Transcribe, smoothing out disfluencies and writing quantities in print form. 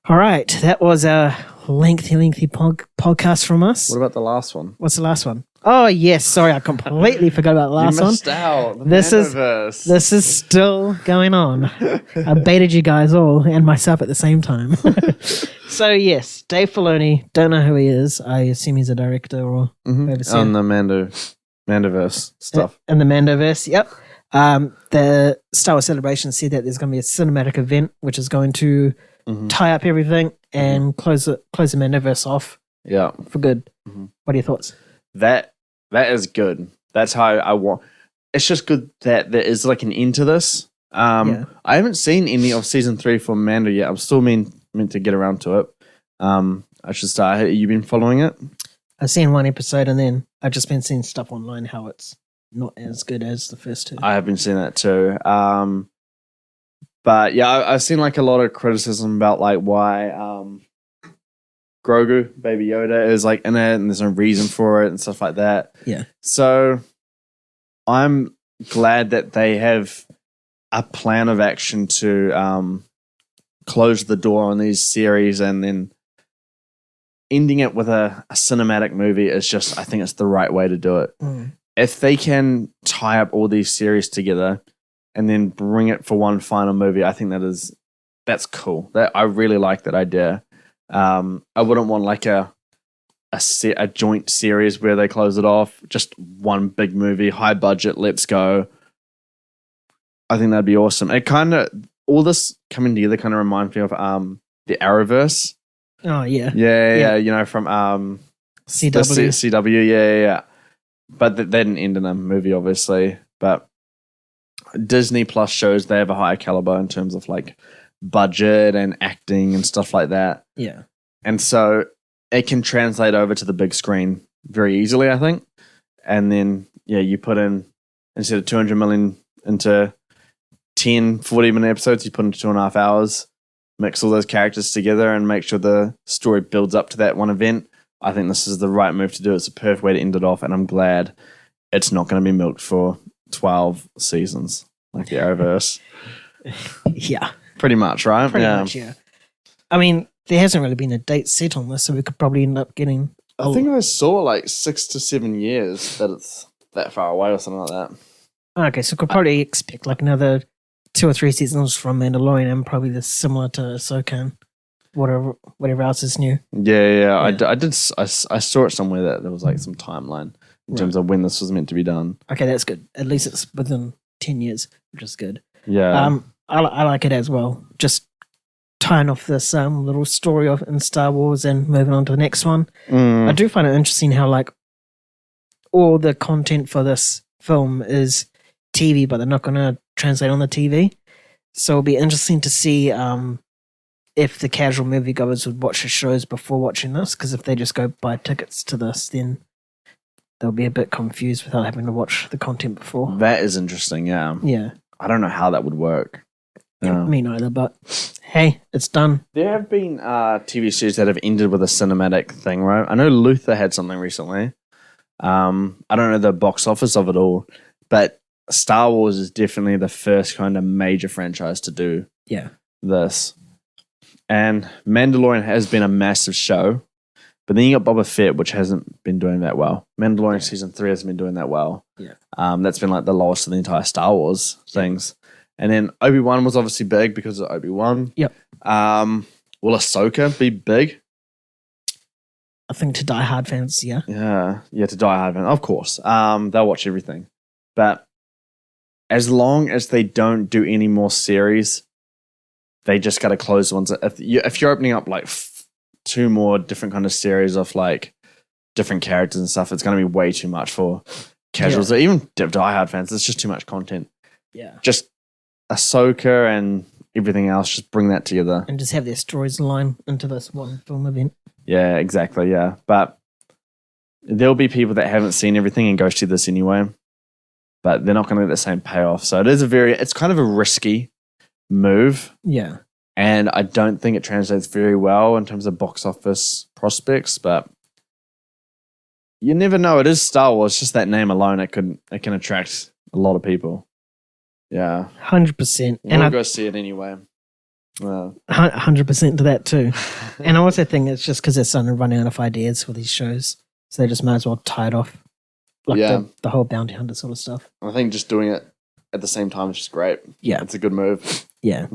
All right, that was a lengthy podcast from us. What about the last one? What's the last one? Oh yes, sorry, I completely forgot about the last you one. missed out. The This MandoVerse. This is still going on. I baited you guys all and myself at the same time. So yes, Dave Filoni. Don't know who he is. I assume he's a director or overseer. On the MandoVerse stuff. In the MandoVerse. Yep. The Star Wars Celebration said that there's going to be a cinematic event which is going to tie up everything and close the MandoVerse off. Yeah, for good. What are your thoughts? That is good. That's how I want. It's just good that there is like an end to this. I haven't seen any of season 3 for Mando yet. I'm still meant to get around to it. I should start. Have you been following it? I've seen one episode and then I've just been seeing stuff online how it's not as good as the first two. I have been seeing that too. But yeah, I've seen like a lot of criticism about like why Grogu, Baby Yoda, is like in it and there's no reason for it and stuff like that. Yeah. So I'm glad that they have a plan of action to close the door on these series, and then ending it with a cinematic movie is just, I think it's the right way to do it. If they can tie up all these series together and then bring it for one final movie, I think that's cool. I really like that idea. I wouldn't want like a joint series where they close it off. Just one big movie, high budget, let's go. I think that'd be awesome. It kind of, all this coming together kind of reminds me of the Arrowverse. Oh yeah. Yeah. You know, from CW. CW. Yeah. But they didn't end in a movie, obviously. But Disney Plus shows, they have a higher caliber in terms of like budget and acting and stuff like that. Yeah. And so it can translate over to the big screen very easily, I think. And then, you put in, instead of 200 million into 10 40-minute episodes, you put into 2.5 hours, mix all those characters together and make sure the story builds up to that one event. I think this is the right move to do. It's a perfect way to end it off, and I'm glad it's not going to be milked for 12 seasons like the Arrowverse. Yeah. Pretty much, right? Pretty much, yeah. I mean, there hasn't really been a date set on this, so we could probably end up getting... I think I saw like 6 to 7 years that it's that far away or something like that. Okay, so we could probably expect like another 2 or 3 seasons from Mandalorian, and probably this similar to Ahsoka and whatever else is new. Yeah. I saw it somewhere that there was like some timeline in terms of when this was meant to be done. Okay, that's good. At least it's within 10 years, which is good. Yeah. I like it as well. Just tying off this little story in Star Wars and moving on to the next one. I do find it interesting how like all the content for this film is TV, but they're not going to translate on the TV. So it'll be interesting to see if the casual moviegoers would watch the shows before watching this, because if they just go buy tickets to this, then they'll be a bit confused without having to watch the content before. That is interesting, yeah. Yeah. I don't know how that would work. Me neither, but hey, it's done. There have been TV series that have ended with a cinematic thing, right? I know Luther had something recently. I don't know the box office of it all, but Star Wars is definitely the first kind of major franchise to do this. And Mandalorian has been a massive show, but then you got Boba Fett, which hasn't been doing that well. Mandalorian season 3 hasn't been doing that well. Yeah. That's been like the lowest of the entire Star Wars things. And then Obi-Wan was obviously big because of Obi-Wan. Yep. Will Ahsoka be big? I think to die-hard fans, yeah. Yeah, to die-hard fans, of course. They'll watch everything. But as long as they don't do any more series, they just got to close the ones. If you're opening up like 2 more different kind of series of like different characters and stuff, it's going to be way too much for casuals or even die-hard fans. It's just too much content. Yeah. Just Ahsoka and everything else, just bring that together. And just have their stories align into this one film event. Yeah, exactly, yeah. But there'll be people that haven't seen everything and go see this anyway, but they're not going to get the same payoff. So it's kind of a risky move. Yeah. And I don't think it translates very well in terms of box office prospects, but you never know. It is Star Wars. Just that name alone, it can attract a lot of people. Yeah. 100%. We'll go see it anyway. 100% to that too. And I also think it's just because they're starting to run out of ideas for these shows, so they just might as well tie it off, like the whole bounty hunter sort of stuff. I think just doing it at the same time is just great. Yeah, it's a good move. Yeah.